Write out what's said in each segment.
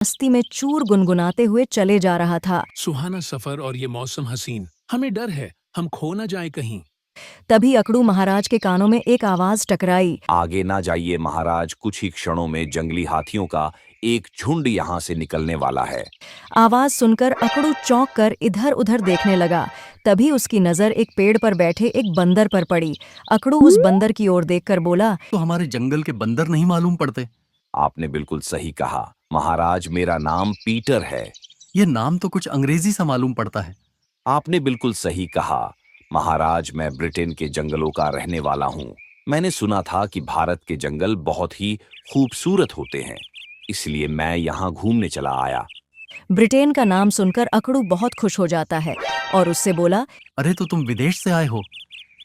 मस्ती में चूर गुनगुनाते हुए चले जा रहा था। सुहाना सफर और ये मौसम हसीन, हमें डर है हम खो न जाए कहीं। तभी अकड़ू महाराज के कानों में एक आवाज टकराई। आगे ना जाइए महाराज, कुछ ही क्षणों में जंगली हाथियों का एक झुंड यहाँ से निकलने वाला है। आवाज सुनकर अकड़ू चौंक कर इधर उधर देखने लगा। तभी उसकी नजर एक पेड़ पर बैठे एक बंदर पर पड़ी। अकड़ू उस बंदर की ओर देखकर बोला, तो हमारे जंगल के बंदर नहीं मालूम पड़ते? आपने बिल्कुल सही कहा महाराज, मेरा नाम पीटर है। ये नाम तो कुछ अंग्रेजी सा मालूम पड़ता है। आपने बिल्कुल सही कहा महाराज, मैं ब्रिटेन के जंगलों का रहने वाला हूँ। मैंने सुना था कि भारत के जंगल बहुत ही खूबसूरत होते हैं, इसलिए मैं यहाँ घूमने चला आया। ब्रिटेन का नाम सुनकर अकड़ू बहुत खुश हो जाता है और उससे बोला, अरे तो तुम विदेश से आए हो,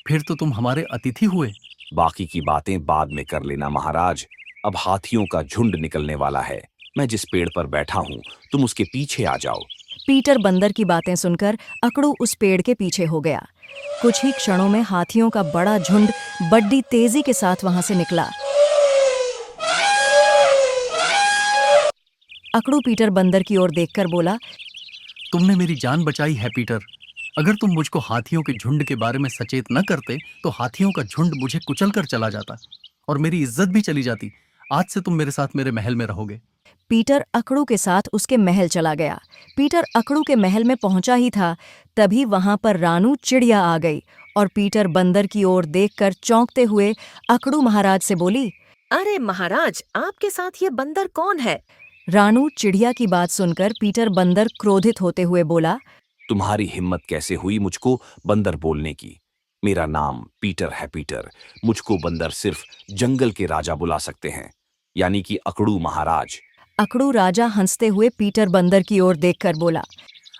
फिर तो तुम हमारे अतिथि हुए। बाकी की बातें बाद में कर लेना महाराज, अब हाथियों का झुंड निकलने वाला है। मैं जिस पेड़ पर बैठा हूँ तुम उसके पीछे आ जाओ। पीटर बंदर की बातें सुनकर अकड़ू उस पेड़ के पीछे हो गया। कुछ ही क्षणों में हाथियों का बड़ा झुंड बड़ी तेजी के साथ वहां से निकला। अकड़ू पीटर बंदर की ओर देखकर बोला, तुमने मेरी जान बचाई है पीटर। अगर तुम मुझको हाथियों के झुंड के बारे में सचेत न करते तो हाथियों का झुंड मुझे कुचल कर चला जाता और मेरी इज्जत भी चली जाती। आज से तुम मेरे साथ मेरे महल में रहोगे। पीटर अकड़ू के साथ उसके महल चला गया। पीटर अकड़ू के महल में पहुंचा ही था, तभी वहां पर रानू चिड़िया आ गई और पीटर बंदर की ओर देखकर चौंकते हुए अकड़ू महाराज से बोली, अरे महाराज, आपके साथ ये बंदर कौन है? रानू चिड़िया की बात सुनकर पीटर बंदर क्रोधित होते हुए बोला, तुम्हारी हिम्मत कैसे हुई मुझको बंदर बोलने की? मेरा नाम पीटर है पीटर। मुझको बंदर सिर्फ जंगल के राजा बुला सकते हैं, यानी कि अकड़ू महाराज। अकड़ू राजा हंसते हुए पीटर बंदर की ओर देखकर बोला,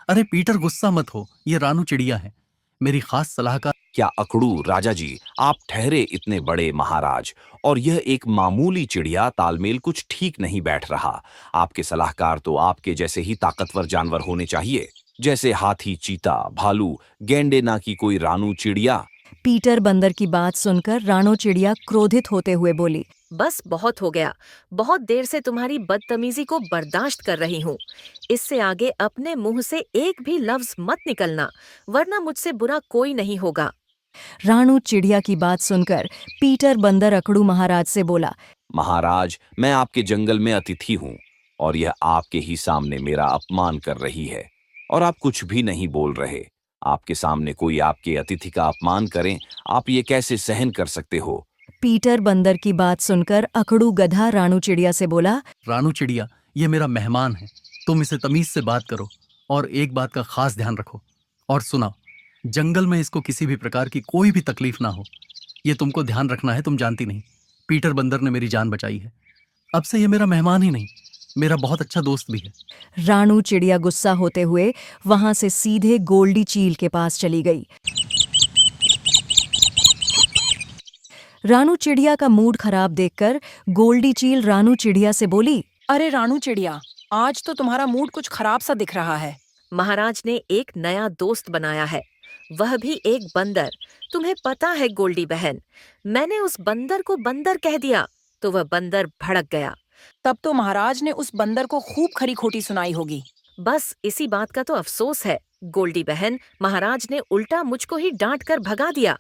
अरे पीटर गुस्सा मत हो, ये रानू चिड़िया है, मेरी खास सलाहकार। क्या अकड़ू राजा जी, आप ठहरे इतने बड़े महाराज, और यह एक मामूली चिड़िया, तालमेल कुछ ठीक नहीं बैठ रहा। आपके सलाहकार तो आपके जैसे ही ताकतवर जानवर होने चाहिए, जैसे हाथी, चीता, भालू, गैंडे, ना कि कोई रानू चिड़िया। पीटर बंदर की बात सुनकर रानू चिड़िया क्रोधित होते हुए बोली, बस बहुत हो गया। बहुत देर से तुम्हारी बदतमीजी को बर्दाश्त कर रही हूँ। इससे आगे अपने मुंह से एक भी लफ्ज मत निकलना, वरना मुझसे बुरा कोई नहीं होगा। रानू चिड़िया की बात सुनकर पीटर बंदर अकड़ू महाराज से बोला, महाराज, मैं आपके जंगल में अतिथि हूँ और यह आपके ही सामने मेरा अपमान कर रही है, और आप कुछ भी नहीं बोल रहे। आपके सामने कोई आपके अतिथि का अपमान करें, आप ये कैसे सहन कर सकते हो? पीटर बंदर की बात सुनकर अकड़ू गधा रानू चिड़िया से बोला, रानू चिड़िया, ये मेरा मेहमान है, तुम इसे तमीज से बात करो और एक बात का खास ध्यान रखो। और सुनाओ, जंगल में इसको किसी भी प्रकार की कोई भी तकलीफ ना हो, ये तुमको ध्यान रखना है। तुम जानती नहीं, पीटर बंदर ने मेरी जान बचाई है। अब से ये मेरा मेहमान ही नहीं, मेरा बहुत अच्छा दोस्त भी है। रानू चिड़िया गुस्सा होते हुए वहां से सीधे गोल्डी चील के पास चली गई। रानू चिड़िया का मूड खराब देखकर गोल्डी चील रानू चिड़िया से बोली, अरे रानू चिड़िया, आज तो तुम्हारा मूड कुछ खराब सा दिख रहा है। महाराज ने एक नया दोस्त बनाया है, वह भी एक बंदर। तुम्हें पता है गोल्डी बहन, मैंने उस बंदर को बंदर कह दिया तो वह बंदर भड़क गया। तब तो महाराज ने उस बंदर को खूब खरी खोटी सुनाई होगी। बस इसी बात का तो अफसोस है गोल्डी बहन, महाराज ने उल्टा मुझको ही डांट कर भगा दिया।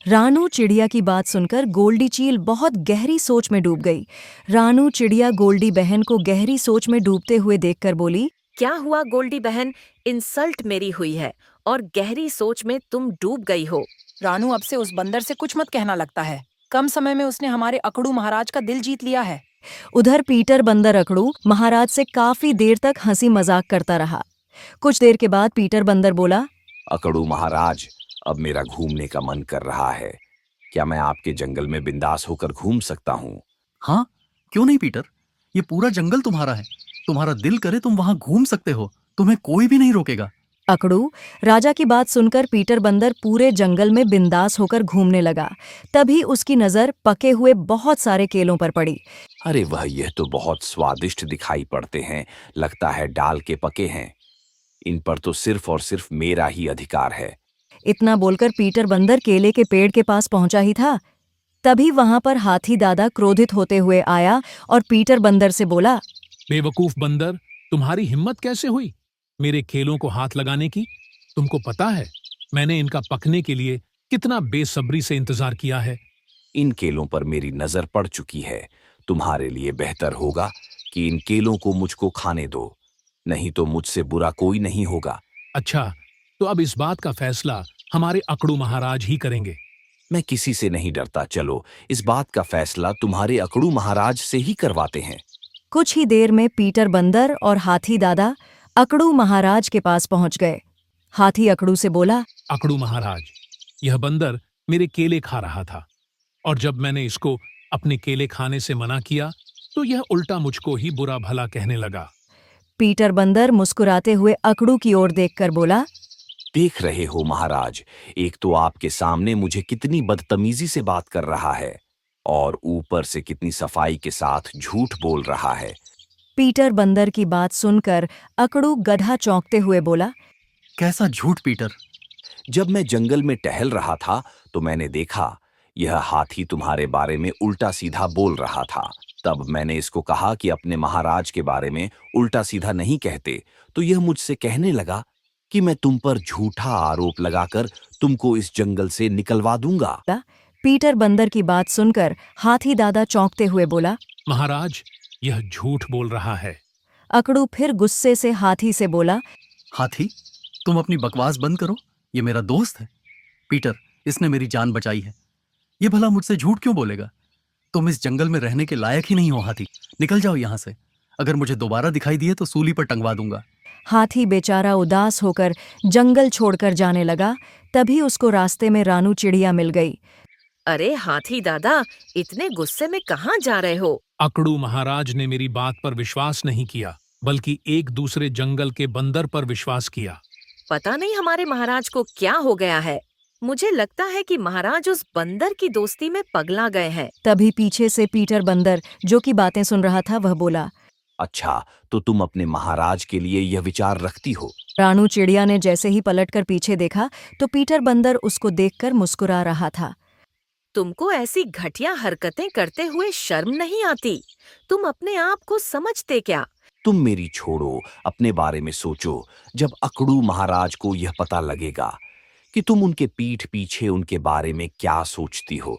रानू चिड़िया की बात सुनकर गोल्डी चील बहुत गहरी सोच में डूब गई। रानू चिड़िया गोल्डी बहन को गहरी सोच में डूबते हुए देखकर बोली, क्या हुआ गोल्डी बहन, इंसल्ट मेरी हुई है और गहरी सोच में तुम डूब गई हो। रानू, अब से उस बंदर से कुछ मत कहना लगता है। कम समय में उसने हमारे अकड़ू महाराज का दिल जीत लिया है। उधर पीटर बंदर अकड़ू महाराज से काफी देर तक हंसी मजाक करता रहा। कुछ देर के बाद पीटर बंदर बोला, अकड़ू महाराज, अब मेरा घूमने का मन कर रहा है। क्या मैं आपके जंगल में बिंदास होकर घूम सकता हूँ? हाँ, क्यों नहीं पीटर, ये पूरा जंगल तुम्हारा है। तुम्हारा दिल करे तुम वहां घूम सकते हो, तुम्हें कोई भी नहीं रोकेगा। अकड़ू राजा की बात सुनकर पीटर बंदर पूरे जंगल में बिंदास होकर घूमने लगा। तभी उसकी नजर पके हुए बहुत सारे केलों पर पड़ी। अरे वह, यह तो बहुत स्वादिष्ट दिखाई पड़ते हैं, लगता है डाल के पके हैं। इन पर तो सिर्फ और सिर्फ मेरा ही अधिकार है। इतना बोलकर पीटर बंदर केले के पेड़ के पास पहुंचा ही था, तभी वहां पर हाथी दादा क्रोधित होते हुए आया और पीटर बंदर से बोला, बेवकूफ बंदर, तुम्हारी हिम्मत कैसे हुई मेरे केलों को हाथ लगाने की? तुमको पता है मैंने इनका पकने के लिए कितना बेसब्री से इंतजार किया है। इन केलों पर मेरी नजर पड़ चुकी है। तुम्हारे लिए बेहतर होगा कि इन केलों को मुझको खाने दो, नहीं तो मुझसे बुरा कोई नहीं होगा। अच्छा, तो अब इस बात का फैसला हमारे अकड़ू महाराज ही करेंगे। मैं किसी से नहीं डरता, चलो इस बात का फैसला तुम्हारे अकड़ू महाराज से ही करवाते हैं। कुछ ही देर में पीटर बंदर और हाथी दादा अकड़ू महाराज के पास पहुंच गए। हाथी अकड़ू से बोला, अकड़ू महाराज, यह बंदर मेरे केले खा रहा था और जब मैंने इसको अपने केले खाने से मना किया तो यह उल्टा मुझको ही बुरा भला कहने लगा। पीटर बंदर मुस्कुराते हुए अकड़ू की ओर देखकर बोला, देख रहे हो महाराज, एक तो आपके सामने मुझे कितनी बदतमीजी से बात कर रहा है और ऊपर से कितनी सफाई के साथ झूठ बोल रहा है। पीटर बंदर की बात सुनकर अकड़ू गधा चौंकते हुए बोला, कैसा झूठ पीटर? जब मैं जंगल में टहल रहा था तो मैंने देखा यह हाथी तुम्हारे बारे में उल्टा सीधा बोल रहा था। तब मैंने इसको कहा कि अपने महाराज के बारे में उल्टा सीधा नहीं कहते, तो यह मुझसे कहने लगा कि मैं तुम पर झूठा आरोप लगाकर तुमको इस जंगल से निकलवा दूंगा। पीटर बंदर की बात सुनकर हाथी दादा चौंकते हुए बोला, महाराज, यह झूठ बोल रहा है। अकड़ू फिर गुस्से से हाथी से बोला, हाथी, तुम अपनी बकवास बंद करो, ये मेरा दोस्त है। पीटर, इसने मेरी जान बचाई है, ये भला मुझसे झूठ क्यों बोलेगा? तुम इस जंगल में रहने के लायक ही नहीं हो हाथी, निकल जाओ यहाँ से। अगर मुझे दोबारा दिखाई दिए तो सूली पर टंगवा दूंगा। हाथी बेचारा उदास होकर जंगल छोड़कर जाने लगा। तभी उसको रास्ते में रानू चिड़िया मिल गई। अरे हाथी दादा, इतने गुस्से में कहाँ जा रहे हो? अकड़ू महाराज ने मेरी बात पर विश्वास नहीं किया, बल्कि एक दूसरे जंगल के बंदर पर विश्वास किया। पता नहीं हमारे महाराज को क्या हो गया है। मुझे लगता है कि महाराज उस बंदर की दोस्ती में पगला गए हैं। तभी पीछे से पीटर बंदर, जो कि बातें सुन रहा था, वह बोला, अच्छा, तो तुम अपने महाराज के लिए यह विचार रखती हो? रानू चिड़िया ने जैसे ही पलटकर पीछे देखा तो पीटर बंदर उसको देखकर मुस्कुरा रहा था। तुमको ऐसी घटिया हरकतें करते हुए शर्म नहीं आती? तुम अपने आप को समझते क्या? तुम मेरी छोड़ो, अपने बारे में सोचो। जब अकड़ू महाराज को यह पता लगेगा कि तुम उनके पीठ पीछे उनके बारे में क्या सोचती हो,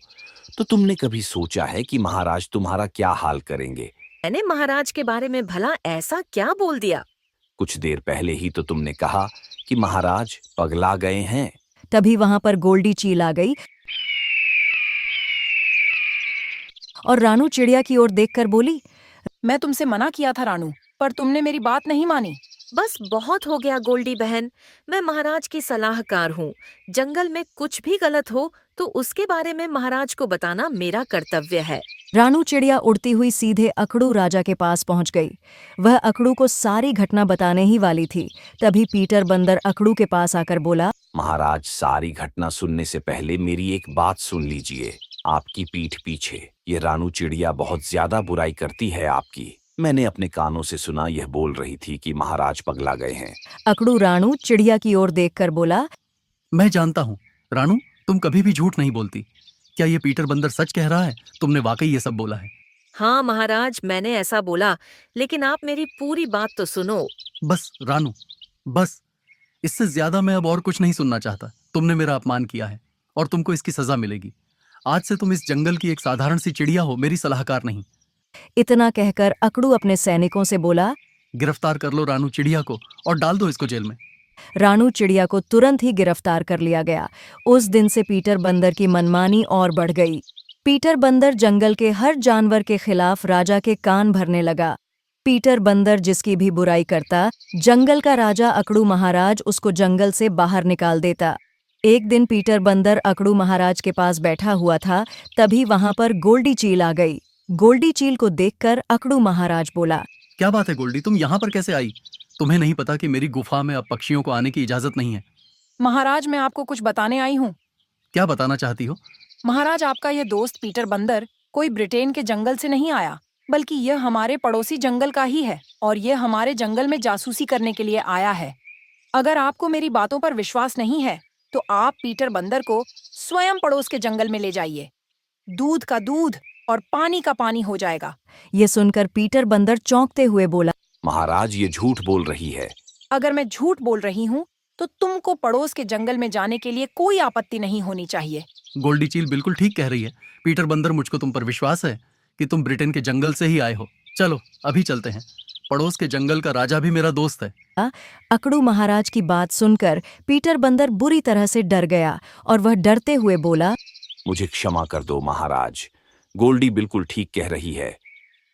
तो तुमने कभी सोचा है कि महाराज तुम्हारा क्या हाल करेंगे? मैंने महाराज के बारे में भला ऐसा क्या बोल दिया? कुछ देर पहले ही तो तुमने कहा कि महाराज पगला गए हैं। तभी वहां पर गोल्डी चील आ गई और रानू चिड़िया की ओर देखकर बोली, मैं तुमसे मना किया था रानू, पर तुमने मेरी बात नहीं मानी। बस बहुत हो गया गोल्डी बहन, मैं महाराज की सलाहकार हूँ। जंगल में कुछ भी गलत हो तो उसके बारे में महाराज को बताना मेरा कर्तव्य है। रानू चिड़िया उड़ती हुई सीधे अकड़ू राजा के पास पहुंच गई। वह अकड़ू को सारी घटना बताने ही वाली थी। तभी पीटर बंदर अकड़ू के पास आकर बोला, महाराज, सारी घटना सुनने से पहले मेरी एक बात सुन लीजिए। आपकी पीठ पीछे ये रानू चिड़िया बहुत ज्यादा बुराई करती है आपकी। मैंने अपने कानों से सुना, यह बोल रही थी कि महाराज पगला गए हैं। अकड़ू रानू चिड़िया की ओर देखकर बोला, मैं जानता हूँ रानू, तुम कभी भी झूठ नहीं बोलती। क्या ये पीटर बंदर सच कह रहा है? तुमने वाकई ये सब बोला है? हाँ महाराज, मैंने ऐसा बोला, लेकिन आप मेरी पूरी बात तो सुनो। बस रानू, बस, इससे ज्यादा मैं अब और कुछ नहीं सुनना चाहता। तुमने मेरा अपमान किया है और तुमको इसकी सजा मिलेगी। आज से तुम इस जंगल की एक साधारण सी चिड़िया हो, मेरी सलाहकार नहीं। इतना कहकर अकड़ू अपने सैनिकों से बोला, गिरफ्तार कर लो रानू चिड़िया को और डाल दो इसको जेल में। रानू चिड़िया को तुरंत ही गिरफ्तार कर लिया गया। उस दिन से पीटर बंदर की मनमानी और बढ़ गई। पीटर बंदर जंगल के हर जानवर के खिलाफ राजा के कान भरने लगा। पीटर बंदर जिसकी भी बुराई करता, जंगल का राजा अकड़ू महाराज उसको जंगल से बाहर निकाल देता। एक दिन पीटर बंदर अकड़ू महाराज के पास बैठा हुआ था, तभी वहां पर गोल्डी चील आ गई। गोल्डी चील को देखकर अकड़ू महाराज बोला, क्या बात है गोल्डी, तुम यहाँ पर कैसे आई? तुम्हें नहीं पता कि मेरी गुफा में अब पक्षियों को आने की इजाजत नहीं है? महाराज, मैं आपको कुछ बताने आई हूँ। क्या बताना चाहती हो? महाराज, आपका यह दोस्त पीटर बंदर कोई ब्रिटेन के जंगल से नहीं आया, बल्कि यह हमारे पड़ोसी जंगल का ही है और यह हमारे जंगल में जासूसी करने के लिए आया है। अगर आपको मेरी बातों पर विश्वास नहीं है तो आप पीटर बंदर को स्वयं पड़ोस के जंगल में ले जाइए। दूध का दूध और पानी का पानी हो जाएगा। ये सुनकर पीटर बंदर चौंकते हुए बोला, महाराज, ये झूठ बोल रही है। अगर मैं झूठ बोल रही हूँ तो तुमको पड़ोस के जंगल में जाने के लिए कोई आपत्ति नहीं होनी चाहिए। गोल्डी चील बिल्कुल ठीक कह रही है। पीटर बंदर, मुझको तुम पर विश्वास है कि तुम ब्रिटेन के जंगल से ही आए हो। चलो अभी चलते हैं। पड़ोस के जंगल का राजा भी मेरा दोस्त है। अकड़ू महाराज की बात सुनकर पीटर बंदर बुरी तरह से डर गया और वह डरते हुए बोला, मुझे क्षमा कर दो महाराज। गोल्डी बिल्कुल ठीक कह रही है।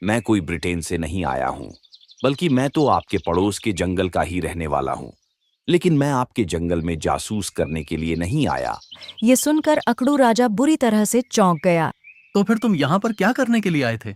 मैं कोई ब्रिटेन से नहीं आया हूं, बल्कि मैं तो आपके पड़ोस के जंगल का ही रहने वाला हूं। लेकिन मैं आपके जंगल में जासूस करने के लिए नहीं आया। ये सुनकर अकड़ू राजा बुरी तरह से चौंक गया। तो फिर तुम यहाँ पर क्या करने के लिए आए थे?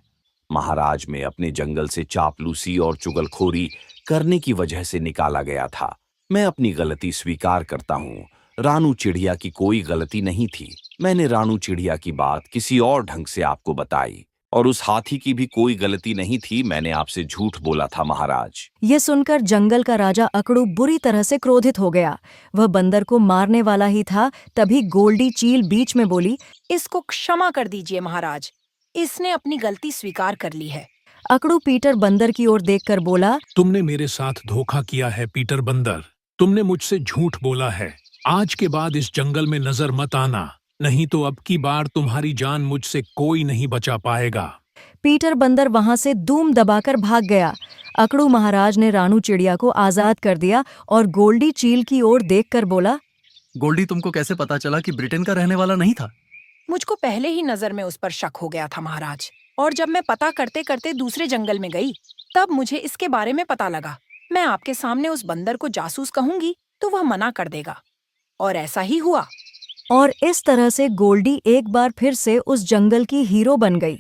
महाराज, मैं अपने जंगल से चापलूसी और चुगलखोरी करने की वजह से निकाला गया था। मैं अपनी गलती स्वीकार करता हूँ। रानू चिड़िया की कोई गलती नहीं थी। मैंने रानू चिड़िया की बात किसी और ढंग से आपको बताई, और उस हाथी की भी कोई गलती नहीं थी। मैंने आपसे झूठ बोला था महाराज। ये सुनकर जंगल का राजा अकड़ू बुरी तरह से क्रोधित हो गया। वह बंदर को मारने वाला ही था, तभी गोल्डी चील बीच में बोली, इसको क्षमा कर दीजिए महाराज, इसने अपनी गलती स्वीकार कर ली है। अकड़ू पीटर बंदर की ओर देखकर बोला, तुमने मेरे साथ धोखा किया है पीटर बंदर। तुमने मुझसे झूठ बोला है। आज के बाद इस जंगल में नजर मत आना, नहीं तो अब की बार तुम्हारी जान मुझसे कोई नहीं बचा पाएगा। पीटर बंदर वहां से दूम दबाकर भाग गया। अकड़ू महाराज ने रानू चिड़िया को आजाद कर दिया और गोल्डी चील की ओर देखकर बोला, गोल्डी, तुमको कैसे पता चला कि ब्रिटेन का रहने वाला नहीं था? मुझको पहले ही नजर में उस पर शक हो गया था महाराज, और जब मैं पता करते करते दूसरे जंगल में गई तब मुझे इसके बारे में पता लगा। मैं आपके सामने उस बंदर को जासूस कहूंगी तो वह मना कर देगा, और ऐसा ही हुआ। और इस तरह से गोल्डी एक बार फिर से उस जंगल की हीरो बन गई।